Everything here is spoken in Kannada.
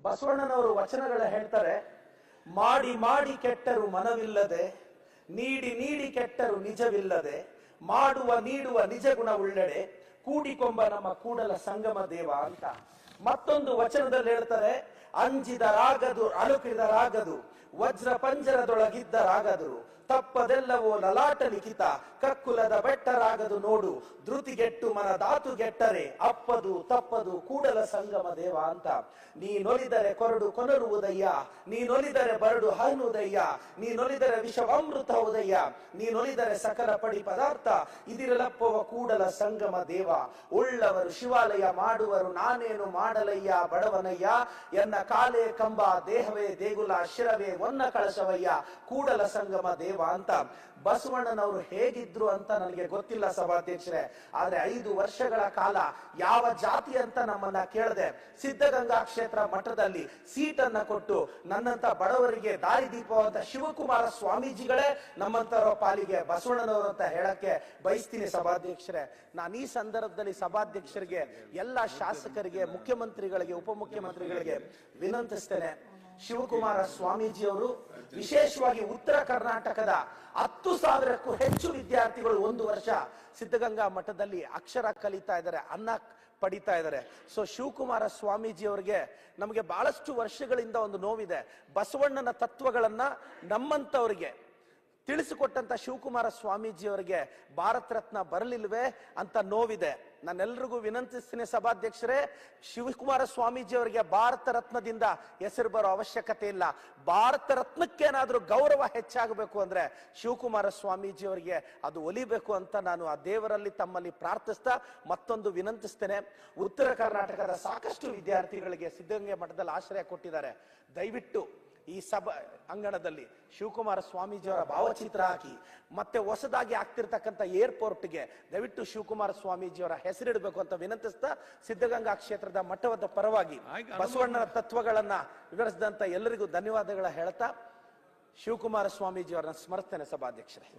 ಬಸವಣ್ಣನವರು ವಚನಗಳ ಹೇಳ್ತಾರೆ, ಮಾಡಿ ಮಾಡಿ ಕೆಟ್ಟರು ಮನವಿಲ್ಲದೆ, ನೀಡಿ ನೀಡಿ ಕೆಟ್ಟರು ನಿಜವಿಲ್ಲದೆ, ಮಾಡುವ ನೀಡುವ ನಿಜ ಗುಣ ಉಳ್ಳೆಡೆ, ಕೂಡಿಕೊಂಬ ನಮ್ಮ ಕೂಡಲ ಸಂಗಮ ದೇವ ಅಂತ. ಮತ್ತೊಂದು ವಚನದಲ್ಲಿ ಹೇಳ್ತಾರೆ, ಅಂಜಿದರಾಗದು ಅಳುಕಿದರಾಗದು, ವಜ್ರ ಪಂಜರದೊಳಗಿದ್ದರಾಗದರು, ತಪ್ಪದೆಲ್ಲವೋ ಲಲಾಟ ಲಿಖಿತ, ಕಕ್ಕುಲದ ಬೆಟ್ಟರಾಗದು ನೋಡು, ಧೃತಿಗೆಟ್ಟು ಮನ ಧಾತುಗೆಟ್ಟರೆ ಅಪ್ಪದು ತಪ್ಪದು ಕೂಡಲ ಸಂಗಮ ದೇವ ಅಂತ. ನೀನೊಲಿದರೆ ಕೊರಡು ಕೊನರುವುದಯ್ಯ, ನೀನೊಲಿದರೆ ಬರಡು ಹಾನುವುದಯ್ಯ, ನೀನೊಲಿದರೆ ವಿಷವಾಮೃತ ಉದಯ್ಯ, ನೀನೊಲಿದರೆ ಸಕಲ ಪಡಿ ಪದಾರ್ಥ ಇದಿರಲಪ್ಪವ ಕೂಡಲ ಸಂಗಮ ದೇವ. ಉಳ್ಳವರು ಶಿವಾಲಯ ಮಾಡುವರು, ನಾನೇನು ಮಾಡಲಯ್ಯ ಬಡವನಯ್ಯ, ಎನ್ನ ಕಾಲೇ ಕಂಬ ದೇಹವೇ ದೇಗುಲ, ಶಿರವೇ ಒನ್ನ ಕಳಶವಯ್ಯ, ಕೂಡಲ ಸಂಗಮ ದೇವ ಅಂತ. ಬಸವಣ್ಣನವರು ಹೇಗಿದ್ರು ಅಂತ ನನಗೆ ಗೊತ್ತಿಲ್ಲ ಸಭಾಧ್ಯಕ್ಷರೇ, ಆದ್ರೆ 5 ವರ್ಷಗಳ ಕಾಲ ಯಾವ ಜಾತಿ ಅಂತ ನಮ್ಮನ್ನ ಕೇಳದೆ ಸಿದ್ಧಗಂಗಾ ಕ್ಷೇತ್ರ ಮಠದಲ್ಲಿ ಸೀಟನ್ನ ಕೊಟ್ಟು ನನ್ನಂತ ಬಡವರಿಗೆ ದಾರಿದೀಪವಂತ ಶಿವಕುಮಾರ ಸ್ವಾಮೀಜಿಗಳೇ ನಮ್ಮಂತರ ಪಾಲಿಗೆ ಬಸವಣ್ಣನವರು ಅಂತ ಹೇಳಕ್ಕೆ ಬಯಸ್ತೀನಿ ಸಭಾಧ್ಯಕ್ಷರೇ. ನಾನು ಈ ಸಂದರ್ಭದಲ್ಲಿ ಸಭಾಧ್ಯಕ್ಷರಿಗೆ, ಎಲ್ಲ ಶಾಸಕರಿಗೆ, ಮುಖ್ಯಮಂತ್ರಿಗಳಿಗೆ, ಉಪಮುಖ್ಯಮಂತ್ರಿಗಳಿಗೆ ವಿನಂತಿಸ್ತೇನೆ, ಶಿವಕುಮಾರ ಸ್ವಾಮೀಜಿಯವರು ವಿಶೇಷವಾಗಿ ಉತ್ತರ ಕರ್ನಾಟಕದ 10,000ಕ್ಕೂ ಹೆಚ್ಚು ವಿದ್ಯಾರ್ಥಿಗಳು 1 ವರ್ಷ ಸಿದ್ಧಗಂಗಾ ಮಠದಲ್ಲಿ ಅಕ್ಷರ ಕಲಿತಾ ಇದ್ದಾರೆ, ಅನ್ನ ಪಡಿತಾ ಇದ್ದಾರೆ. ಸೊ ಶಿವಕುಮಾರ ಸ್ವಾಮೀಜಿ ಅವರಿಗೆ ನಮಗೆ ಬಹಳಷ್ಟು ವರ್ಷಗಳಿಂದ ಒಂದು ನೋವಿದೆ. ಬಸವಣ್ಣನ ತತ್ವಗಳನ್ನ ನಮ್ಮಂತವರಿಗೆ ತಿಳಿಸಿಕೊಟ್ಟಂತ ಶಿವಕುಮಾರ ಸ್ವಾಮೀಜಿ ಅವರಿಗೆ ಭಾರತ ರತ್ನ ಬರಲಿಲ್ವೇ ಅಂತ ನೋವಿದೆ. ನಾನೆಲ್ಲರಿಗೂ ವಿನಂತಿಸ್ತೀನಿ ಸಭಾಧ್ಯಕ್ಷರೇ, ಶಿವಕುಮಾರ ಸ್ವಾಮೀಜಿ ಅವರಿಗೆ ಭಾರತ ರತ್ನದಿಂದ ಹೆಸರು ಬರೋ ಅವಶ್ಯಕತೆ ಇಲ್ಲ. ಭಾರತ ರತ್ನಕ್ಕೇನಾದ್ರೂ ಗೌರವ ಹೆಚ್ಚಾಗಬೇಕು ಅಂದ್ರೆ ಶಿವಕುಮಾರ ಸ್ವಾಮೀಜಿ ಅವರಿಗೆ ಅದು ಒಲಿಬೇಕು ಅಂತ ನಾನು ಆ ದೇವರಲ್ಲಿ ತಮ್ಮಲ್ಲಿ ಪ್ರಾರ್ಥಿಸ್ತಾ ಮತ್ತೊಂದು ವಿನಂತಿಸ್ತೇನೆ. ಉತ್ತರ ಕರ್ನಾಟಕದ ಸಾಕಷ್ಟು ವಿದ್ಯಾರ್ಥಿಗಳಿಗೆ ಸಿದ್ಧಗಂಗಾ ಮಠದಲ್ಲಿ ಆಶ್ರಯ ಕೊಟ್ಟಿದ್ದಾರೆ. ದಯವಿಟ್ಟು ಈ ಸಭಾ ಅಂಗಣದಲ್ಲಿ ಶಿವಕುಮಾರ ಸ್ವಾಮೀಜಿಯವರ ಭಾವಚಿತ್ರ ಹಾಕಿ, ಮತ್ತೆ ಹೊಸದಾಗಿ ಆಗ್ತಿರ್ತಕ್ಕಂಥ ಏರ್ಪೋರ್ಟ್ಗೆ ದಯವಿಟ್ಟು ಶಿವಕುಮಾರ ಸ್ವಾಮೀಜಿಯವರ ಹೆಸರಿಡಬೇಕು ಅಂತ ವಿನಂತಿಸ್ತಾ, ಸಿದ್ಧಗಂಗಾ ಕ್ಷೇತ್ರದ ಮಠದ ಪರವಾಗಿ ಬಸವಣ್ಣನ ತತ್ವಗಳನ್ನ ವಿವರಿಸಿದಂತ ಎಲ್ಲರಿಗೂ ಧನ್ಯವಾದಗಳ ಹೇಳ್ತಾ ಶಿವಕುಮಾರ ಸ್ವಾಮೀಜಿಯವರನ್ನ ಸ್ಮರಿಸ್ತೇನೆ ಸಭಾಧ್ಯಕ್ಷರೇ.